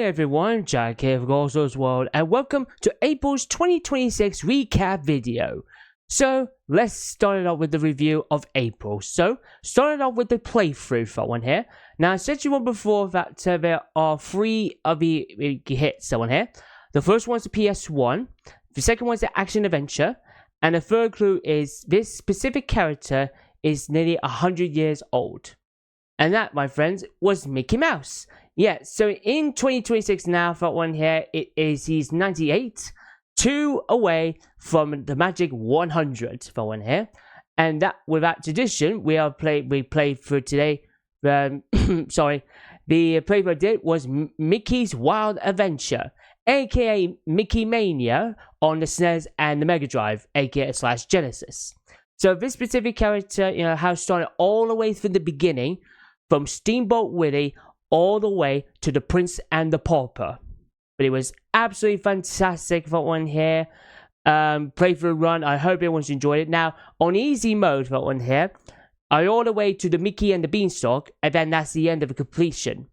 Hey everyone, Jack here for Gold's World, and welcome to April's 2026 recap video. So, let's start it off with the review of April. So, starting off with the playthrough for one here. Now, I said to you before that there are three of the hits for one here. The first one's the PS1, the second one's the action adventure, and the third clue is this specific character is nearly 100 years old. And that, my friends, was Mickey Mouse. Yeah, so in 2026 now, for one here, he's 98, 2 away from the magic 100 for one here. And that, with that tradition, we played for today, sorry, the playthrough I did was Mickey's Wild Adventure, aka Mickey Mania, on the SNES and the Mega Drive, aka / Genesis. So this specific character, how started all the way from the beginning, from Steamboat Willie all the way to the Prince and the Pauper. But it was absolutely fantastic for one here. Playthrough run, I hope everyone's enjoyed it. Now, on easy mode for one here, I all the way to the Mickey and the Beanstalk, and then that's the end of the completion.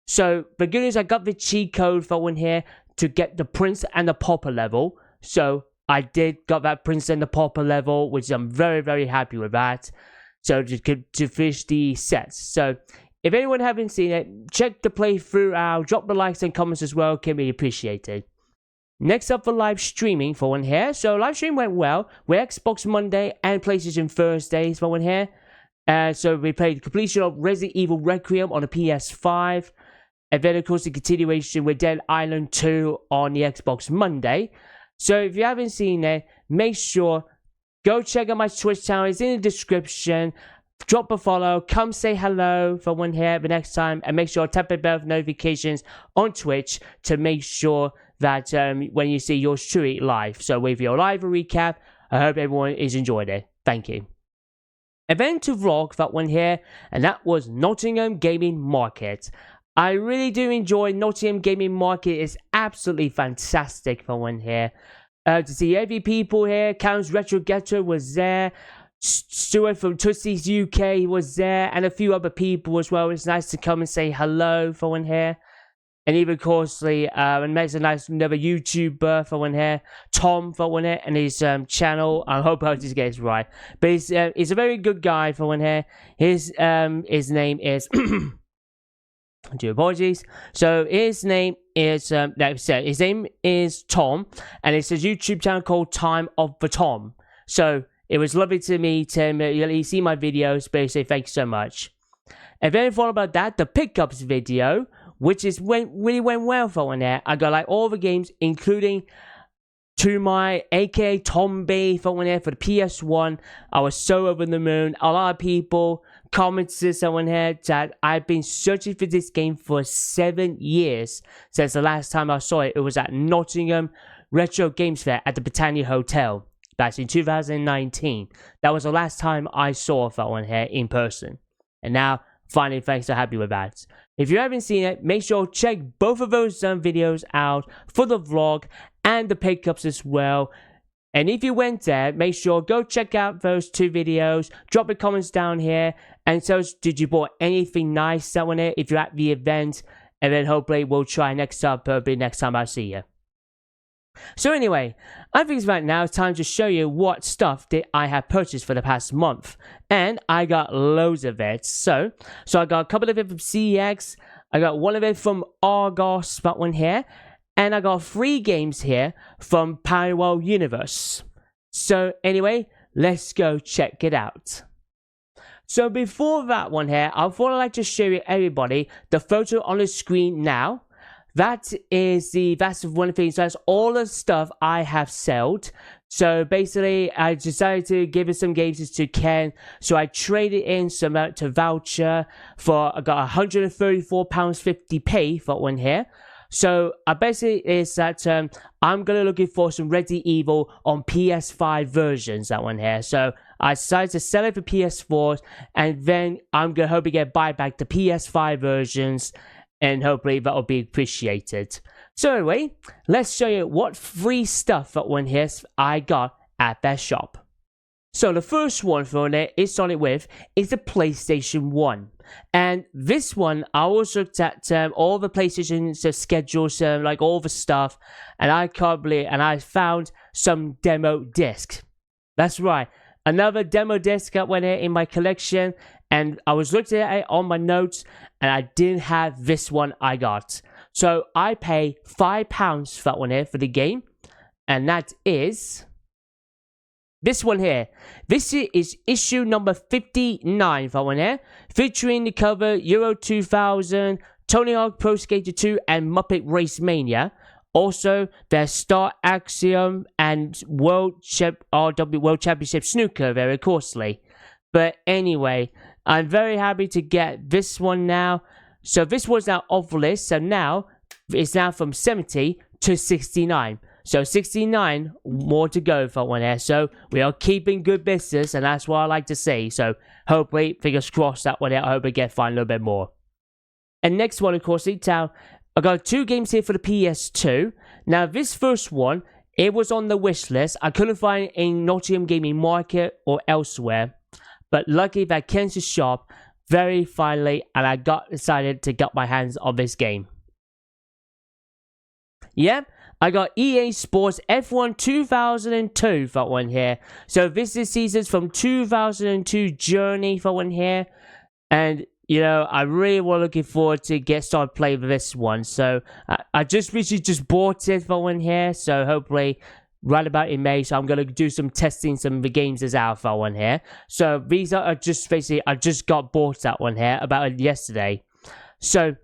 So, for goodness, I got the cheat code for one here to get the Prince and the Pauper level. So, I got that Prince and the Pauper level, which I'm very, very happy with that. So, to finish the sets. So, if anyone haven't seen it, check the playthrough out, drop the likes and comments as well, can be appreciated. Next up for live streaming for one here. So live stream went well. We're Xbox Monday and PlayStation Thursdays for one here. So we played the completion of Resident Evil Requiem on the PS5. And then of course the continuation with Dead Island 2 on the Xbox Monday. So if you haven't seen it, make sure go check out my Twitch channel. It's in the description. Drop a follow, come say hello for one here the next time, and make sure to tap the bell for notifications on Twitch to make sure that when you see yours truly live. So with your live recap, I hope everyone is enjoying it. Thank you. And then to vlog that one here, and that was Nottingham Gaming Market. I really do enjoy Nottingham Gaming Market. It's absolutely fantastic for one here. To see every people here, Counts Retro Ghetto was there. Stuart from Tootsie's UK was there, and a few other people as well. It's nice to come and say hello for one here. And even, of course, and there's another YouTuber for one here, Tom for one here, and his channel. I hope I just get it right. But he's a very good guy for one here. His name is... Do apologies. So his name is like I said, his name is Tom, and it's a YouTube channel called Time of the Tom. So it was lovely to meet him. You see my videos, basically. Thanks so much. And then followed by that, the pickups video, which really went well for one there. I got like all the games, including to my aka Tom B for one there for the PS1. I was so over the moon. A lot of people commented someone here that I've been searching for this game for 7 years since the last time I saw it. It was at Nottingham Retro Games Fair at the Britannia Hotel. That's in 2019. That was the last time I saw that one here in person. And now, finally, thanks, so happy with that. If you haven't seen it, make sure to check both of those videos out for the vlog and the pickups as well. And if you went there, make sure go check out those 2 videos. Drop the comments down here. And so, did you bought anything nice that one here if you're at the event? And then hopefully we'll try next time I see you. So anyway, I think it's about now time to show you what stuff that I have purchased for the past month. And I got loads of it. So I got a couple of it from CEX. I got one of it from Argos, that one here. And I got 3 games here from Parallel Universe. So anyway, let's go check it out. So before that one here, I thought I'd like to show you everybody the photo on the screen now. That's one of the things. That's all the stuff I have sold. So basically, I decided to give it some games to Ken. So I traded in some to voucher for. I got £134.50 for one here. So basically is that I'm gonna looking for some Resident Evil on PS5 versions. That one here. So I decided to sell it for PS4, and then I'm gonna hope to get buyback the PS5 versions. And hopefully that will be appreciated. So anyway, let's show you what free stuff that one here I got at that shop. So the first one for it is started with is the PlayStation 1. And this one, I also looked at all the PlayStation schedules, like all the stuff, and I can't believe, and I found some demo discs. That's right, another demo disc that went in my collection, and I was looking at it on my notes, and I didn't have this one I got. So I pay £5 for that one here for the game, and that is this one here. This is issue number 59 for one here, featuring the cover Euro 2000, Tony Hawk Pro Skater 2, and Muppet Race Mania. Also, there's Star Axiom and RW World Championship Snooker very costly. But anyway, I'm very happy to get this one now. So this was now off the list. So now it's now from 70 to 69. So 69 more to go for one here. So we are keeping good business, and that's what I like to see. So hopefully, fingers crossed that one here. I hope I get find a little bit more. And next one, of course, I got 2 games here for the PS2. Now this first one, it was on the wish list. I couldn't find it in Nottingham Gaming Market or elsewhere. But lucky that Kansas shop very finally, and I got decided to get my hands on this game. Yep. I got EA Sports F1 2002 for one here. So this is seasons from 2002 Journey for one here. And, you know, I really was looking forward to get started playing this one. So I just recently just bought it for one here. So hopefully right about in May. So I'm going to do some testing some of the games as out for one here. So these are just basically, I just got bought that one here about yesterday. So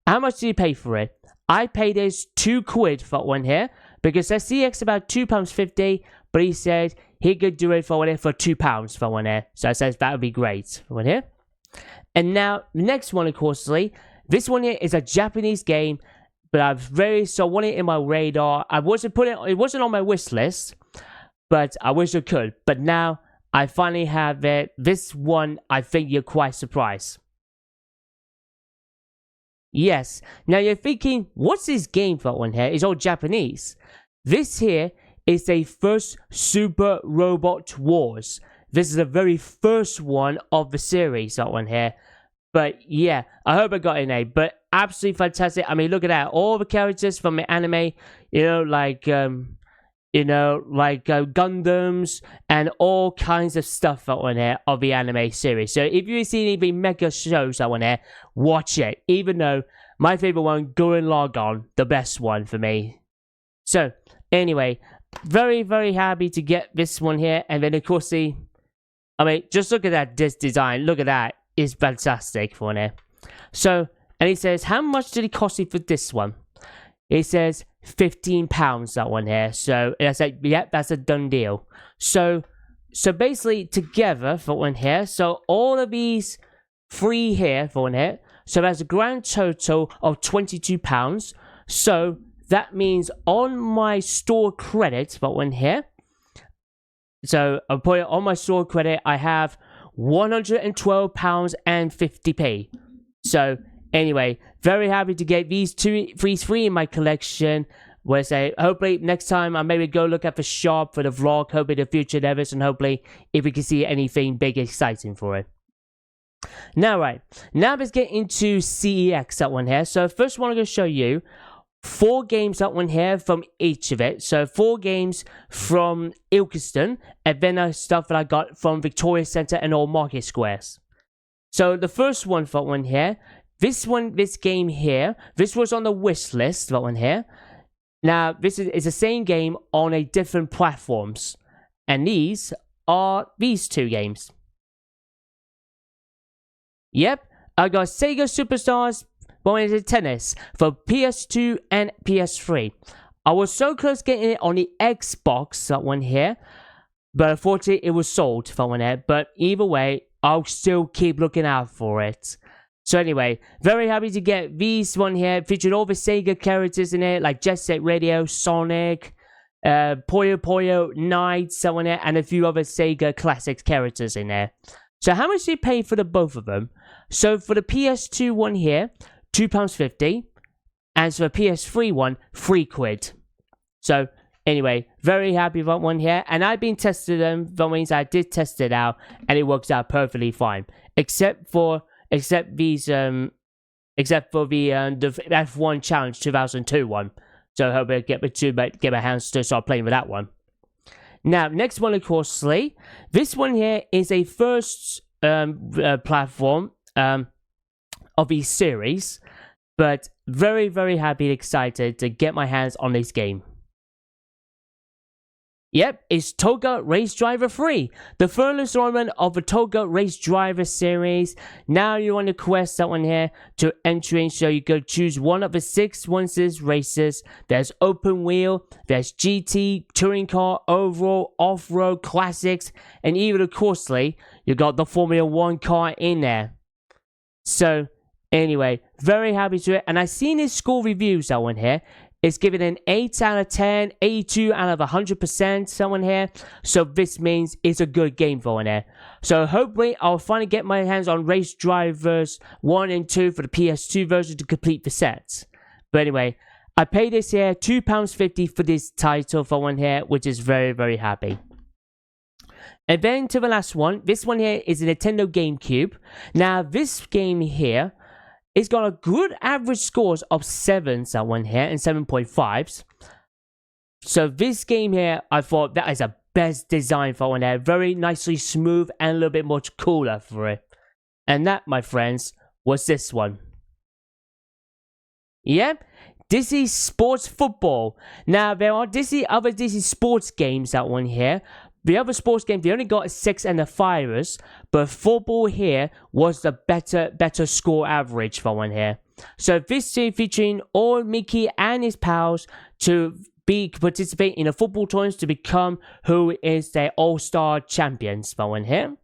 how much did you pay for it? I paid us £2 for one here, because I see it's about £2.50, but he said he could do it for one here for £2 for one here. So I said that would be great for one here. And now the next one, of course, this one here is a Japanese game, but I've want it in my radar. It wasn't on my wish list, but I wish I could. But now I finally have it. This one, I think you're quite surprised. Yes. Now you're thinking, what's this game for one here? It's all Japanese. This here is the first Super Robot Wars. This is the very first one of the series, that one here. But yeah, I hope I got an A. But absolutely fantastic. I mean, look at that. All the characters from the anime, like Gundams and all kinds of stuff that one here of the anime series. So if you've seen any of the mega shows that one here, watch it. Even though my favorite one, Gurren Lagann, the best one for me. So anyway, very, very happy to get this one here. And then of course just look at that disc design. Look at that. It's fantastic for one here. So, and he says, how much did it cost you for this one? It says £15, that one here. So I said, yep, that's a done deal. So basically together for one here. So all of these 3 here for one here. So that's a grand total of £22. So that means on my store credit for one here. So I'll put it on my store credit. I have £112.50. So anyway, very happy to get these 3 in my collection. Where I say, hopefully next time I maybe go look at the shop for the vlog, hopefully the future endeavors, and hopefully if we can see anything big exciting for it. Now let's get into CEX, that one here. So first one I'm going to show you 4 games, that one here, from each of it. So 4 games from Ilkeston, and then stuff that I got from Victoria Centre and all Market Squares. So the first one for that one here, this game here, this was on the wish list, that one here. Now, this is the same game on a different platforms. And these are these 2 games. Yep, I got Sega Superstars Tennis for PS2 and PS3. I was so close getting it on the Xbox, that one here. But unfortunately, it was sold for one here. But either way, I'll still keep looking out for it. So anyway, very happy to get these one here, featuring all the Sega characters in it, like Jet Set Radio, Sonic, Puyo Puyo, Knights, so on there, and a few other Sega Classics characters in there. So how much did you pay for the both of them? So for the PS2 one here, £2.50, and for the PS3 one, £3. So anyway, very happy with that one here. And I've been testing them. That means I did test it out, and it works out perfectly fine. Except for the F1 Challenge 2002 one. So I hope I get my hands to start playing with that one. Now, next one, of course, this one here is a first platform of the series, but very, very happy and excited to get my hands on this game. Yep, it's Toga Race Driver 3, the third installment of the Toga Race Driver series. Now you're on the quest, that one here, to entering, so you go choose one of the 6 races. There's open wheel, there's GT, touring car, overall, off-road, classics, and even, of course, you got the Formula 1 car in there. So, anyway, very happy to it, and I've seen his score reviews, that one here. It's given an 8 out of 10, 82 out of 100%, someone here. So this means it's a good game for one here. So hopefully I'll finally get my hands on Race Drivers 1 and 2 for the PS2 version to complete the sets. But anyway, I paid this here £2.50 for this title for one here, which is very, very happy. And then to the last one. This one here is a Nintendo GameCube. Now this game here, it's got a good average scores of 7s, that one here, and 7.5s. So this game here, I thought that is a best design for one here. Very nicely smooth and a little bit much cooler for it. And that, my friends, was this one. Yep, Disney Sports Football. Now, there are other Disney sports games, that one here. The other sports game, they only got a 6 and a 5ers, but football here was the better score average for one here. So this team featuring all Mickey and his pals to participate in a football tournament to become who is their all-star champions for one here.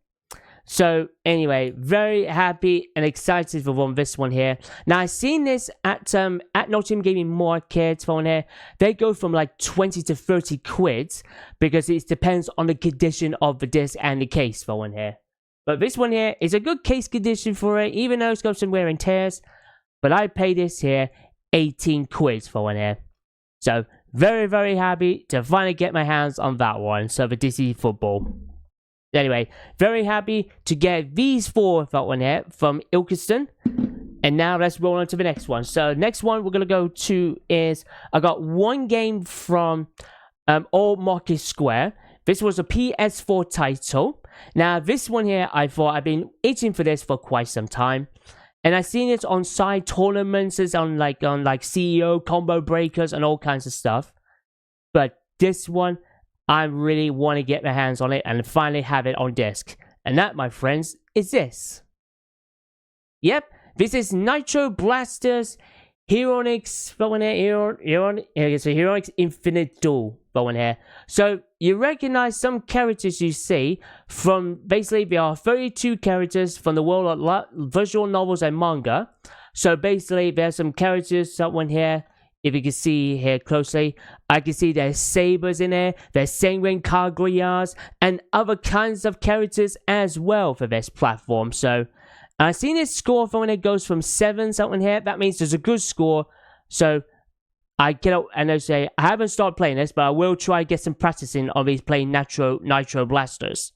So anyway, very happy and excited for this one here. Now I've seen this at Nottingham Gaming Market for one here. They go from like 20 to 30 quid because it depends on the condition of the disc and the case for one here. But this one here is a good case condition for it, even though it's got some wear and tears. But I paid this here 18 quid for one here. So very, very happy to finally get my hands on that one. So the Disney football. Anyway, very happy to get these 4 that one here from Ilkeston. And now let's roll on to the next one. So next one we're going to go to is, I got one game from Old Market Square. This was a PS4 title. Now this one here, I thought I've been itching for this for quite some time. And I've seen it on side tournaments, on like CEO, combo breakers and all kinds of stuff. But this one, I really want to get my hands on it and finally have it on disc. And that, my friends, is this. Yep, this is Nitro Blasters Heroics Heroics Infinite Duel one here. So you recognize some characters you see from, basically there are 32 characters from the world of visual novels and manga. So basically there's some characters, someone here. If you can see here closely, I can see there's sabers in there, there's sanguine Kaguya's, and other kinds of characters as well for this platform. So, I've seen this score for when it goes from 7 something here. That means there's a good score. So, I cannot, and I say, I haven't started playing this, but I will try to get some practice in on these playing Nitro Blasters.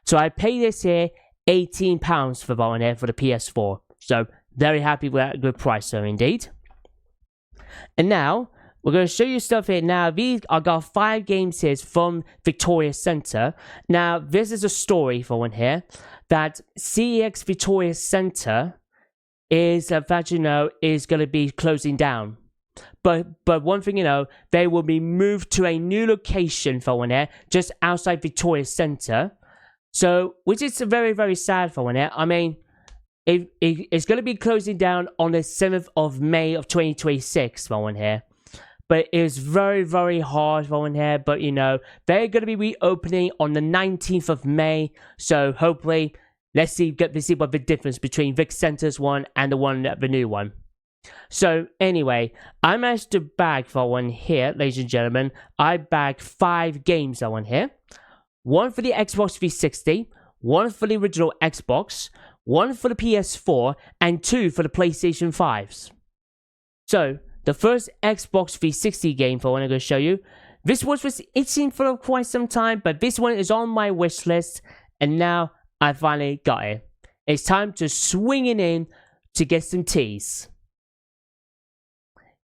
So, I pay this here £18 for that one here for the PS4. So, very happy with that good price, so indeed. And now, we're going to show you stuff here. Now, I got 5 games here from Victoria Centre. Now, this is a story for one here. That CEX Victoria Centre is, that you know, is going to be closing down. But one thing you know, they will be moved to a new location for one here, just outside Victoria Centre. So, which is very, very sad for one here. I mean, it's going to be closing down on the 7th of May of 2026 for one here. But it was very, very hard for one here. But, you know, they're going to be reopening on the 19th of May. So, hopefully, let's see what the difference between Vic Centre's one and the new one. So, anyway, I managed to bag for one here, ladies and gentlemen. I bagged 5 games for one here. One for the Xbox 360, one for the original Xbox, one for the PS4, and 2 for the PlayStation 5s. So, the first Xbox 360 game for one I'm going to show you, This was itching for quite some time, but this one is on my wish list, and now I finally got it. It's time to swing it in to get some teas.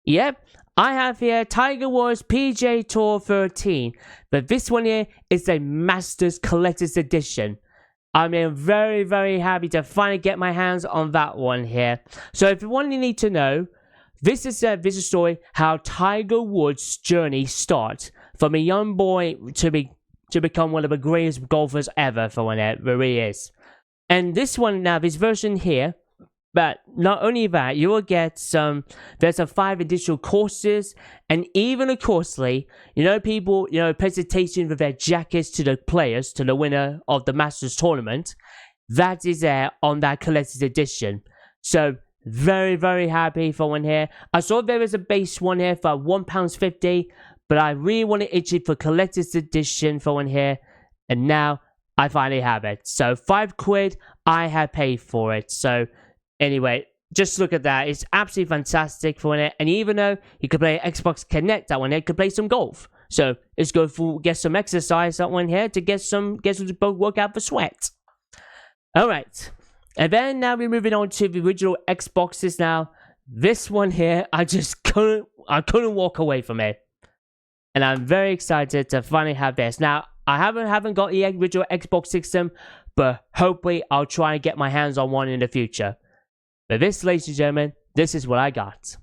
Yep, I have here Tiger Woods PGA Tour 13, but this one here is a Masters Collector's Edition. I'm very, very happy to finally get my hands on that one here. So if you want to need to know, this is a story how Tiger Woods' journey starts from a young boy to become one of the greatest golfers ever for when it really is. And this one now, this version here, but not only that, you will get there's 5 additional courses, and even a coarsely, people, presentation with their jackets to the players, to the winner of the Masters tournament. That is there on that collector's edition. So, very, very happy for one here. I saw there was a base one here for £1.50, but I really want to itch it for collector's edition for one here, and now I finally have it. So, £5 I have paid for it. So, anyway, just look at that. It's absolutely fantastic for it. And even though you could play Xbox Connect, that one here could play some golf. So let's go for get some exercise that one here to get some work out for sweat. Alright. And then now we're moving on to the original Xboxes now. This one here, I couldn't walk away from it. And I'm very excited to finally have this. Now, I haven't got the original Xbox system, but hopefully I'll try and get my hands on one in the future. But this, ladies and gentlemen, this is what I got.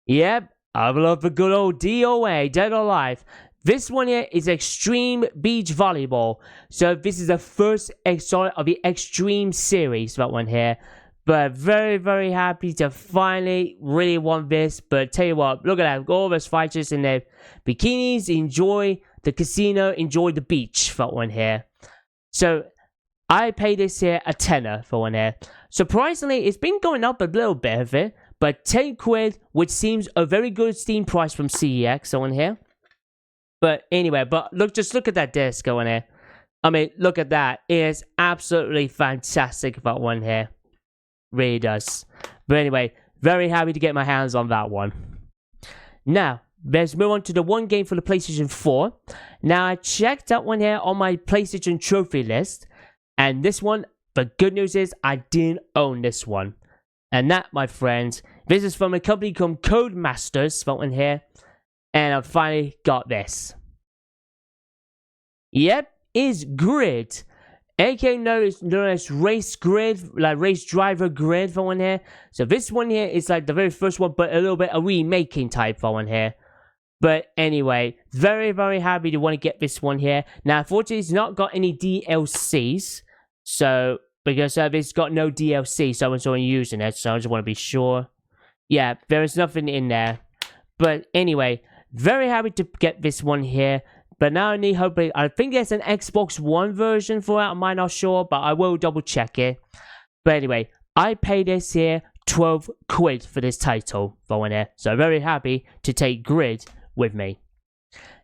Yep, I love the good old DOA, Dead or Alive. This one here is Extreme Beach Volleyball. So this is the first installment of the Extreme series, that one here. But very, very happy to finally really want this. But tell you what, look at that. All those fighters in their bikinis, enjoy the casino, enjoy the beach, that one here. So I paid this here a tenner for one here. Surprisingly, it's been going up a little bit of it, but £10, which seems a very good Steam price from CEX on here. But anyway, just look at that disc going here. I mean, look at that. It is absolutely fantastic that one here. Really does. But anyway, very happy to get my hands on that one. Now, let's move on to the one game for the PlayStation 4. Now, I checked that one here on my PlayStation trophy list. And this one, the good news is I didn't own this one. And that, my friends, this is from a company called Codemasters, that one here. And I finally got this. Yep, is Grid. aka known as Race Grid, like Race Driver Grid, that one here. So this one here is like the very first one, but a little bit a remaking type, that one here. But anyway, very, very happy to want to get this one here. Now, unfortunately, it's not got any DLCs. So, because it's got no DLC, so I'm using it, so I just want to be sure. Yeah, there is nothing in there. But anyway, very happy to get this one here. But now I need, hopefully, I think there's an Xbox One version for it. I'm not sure, but I will double check it. But anyway, I paid this here £12 for this title for one here. So very happy to take Grid with me.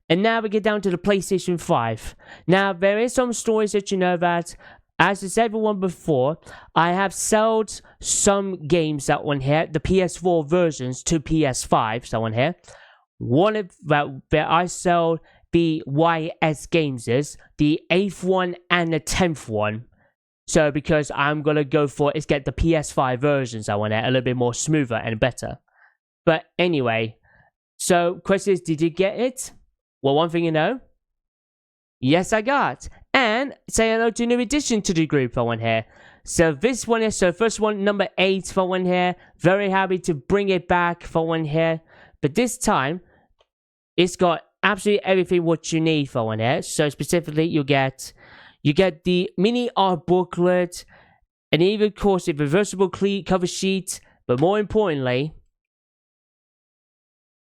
And now we get down to the PlayStation 5. Now, there is some stories that you know that, as I said everyone before, I have sold some games that one here, the PS4 versions to PS5, that one here. One of that I sold the YS games is the 8th one and the 10th one. So because I'm going to go for is get the PS5 versions, I want it a little bit more smoother and better. But anyway, so question is, did you get it? Well, one thing you know, yes I got. And say hello to a new addition to the group for one here. So this one is, so first one, number 8 for one here. Very happy to bring it back for one here. But this time, it's got absolutely everything what you need for one here. So specifically, you get the mini art booklet, and even of course a reversible cover sheet. But more importantly,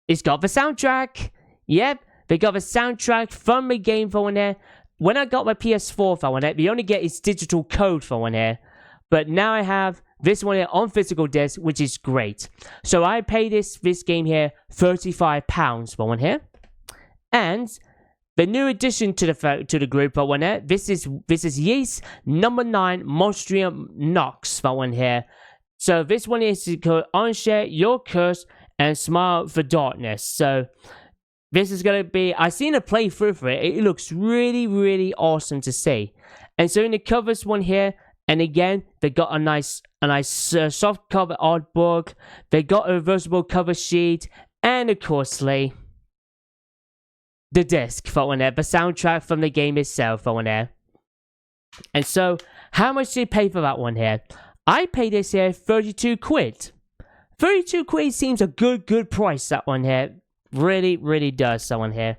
it's got the soundtrack. Yep, they got the soundtrack from the game for one here. When I got my PS4 for one here, we only get its digital code for one here. But now I have this one here on physical disc, which is great. So I paid this game here £35 for one here. And the new addition to the group for one here, this is Yeast number 9 Monstrium Nox for one here. So this one is called Unshare Your Curse and Smile for Darkness. So this is going to be, I've seen a playthrough for it. It looks really, really awesome to see. And so in the covers one here, and again, they got a nice soft cover art book. They got a reversible cover sheet. And of course, the disc for one there. The soundtrack from the game itself for one there. And so, how much did you pay for that one here? I paid this here 32 quid. 32 quid seems a good price, that one here. Really, really does, that one here.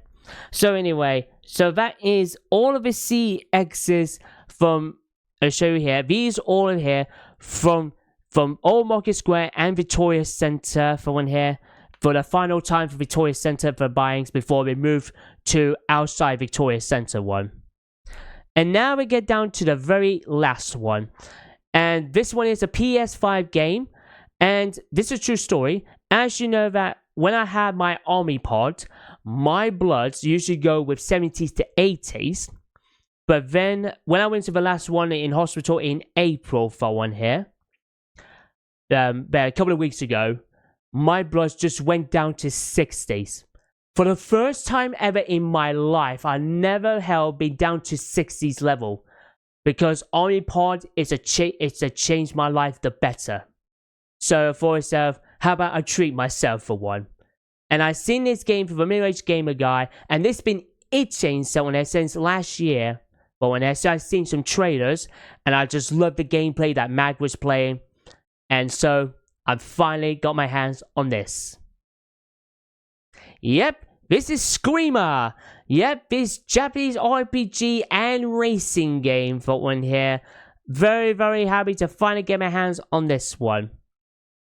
So anyway, so that is all of the CXs from, I'll show you here. These all in here from Old Market Square and Victoria Centre for one here. For the final time for Victoria Centre for buyings before we move to outside Victoria Centre one. And now we get down to the very last one. And this one is a PS5 game. And this is a true story. As you know that when I had my army pod, my bloods usually go with 70s to 80s. But then when I went to the last one in hospital in April for one here, a couple of weeks ago, my bloods just went down to 60s. For the first time ever in my life, I never been down to 60s level. Because Army Pod is it's a change my life the better. So for myself, how about I treat myself for one? And I've seen this game from a middle-aged gamer guy, and this been itching someone since last year. But when I've seen some trailers, and I just love the gameplay that Mag was playing. And so I've finally got my hands on this. Yep, this is Screamer. Yep, this Japanese RPG and racing game for one here. Very, very happy to finally get my hands on this one.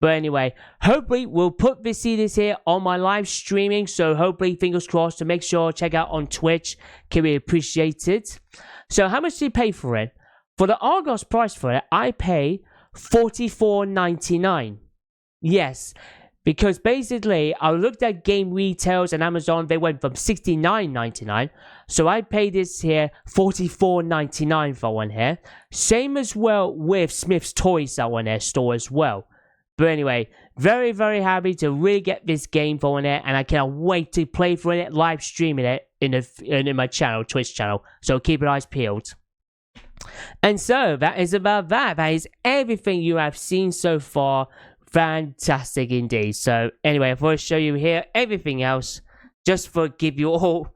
But anyway, hopefully we'll put this series here on my live streaming. So hopefully, fingers crossed, to make sure check out on Twitch. Can we appreciate it? So how much did you pay for it? For the Argos price for it, I pay $44.99. Yes, because basically I looked at game retails and Amazon, they went from $69.99. So I paid this here $44.99 for one here. Same as well with Smith's Toys, that one there store as well. But anyway, very, very happy to really get this game for one there, and I cannot wait to play for it, live streaming it in my channel, Twitch channel. So keep your eyes peeled. And so that is about that. That is everything you have seen so far. Fantastic indeed. So anyway, before I show you here everything else, just for give you all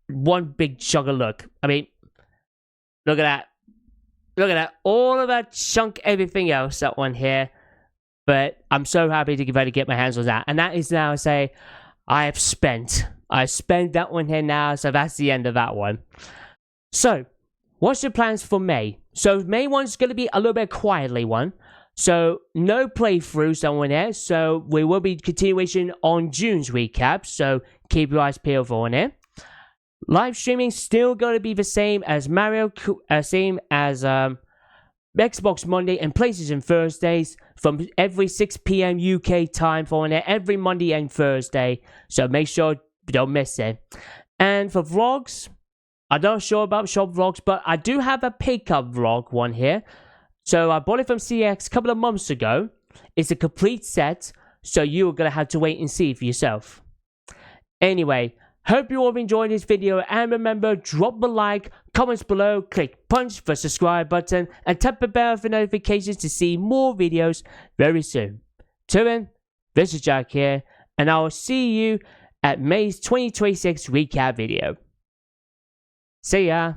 one big chunk of look. I mean, look at that. Look at that. All of that chunk, everything else, that one here. But I'm so happy to get my hands on that. And that is now, I spent that one here now. So that's the end of that one. So, what's your plans for May? So, May one's going to be a little bit quietly one. So, no playthroughs that one here. So, we will be continuation on June's recap. So, keep your eyes peeled for one here. Live streaming still going to be the same as same as Xbox Monday and PlayStation Thursdays from every 6 p.m. UK time for it every Monday and Thursday. So make sure you don't miss it. And for vlogs, I'm not sure about shop vlogs, but I do have a pickup vlog one here. So I bought it from CX a couple of months ago. It's a complete set, so you're going to have to wait and see for yourself. Anyway, hope you all enjoyed this video, and remember, drop a like, comments below, click punch for subscribe button, and tap the bell for notifications to see more videos very soon. Till then, this is Jack here, and I will see you at May's 2026 recap video. See ya!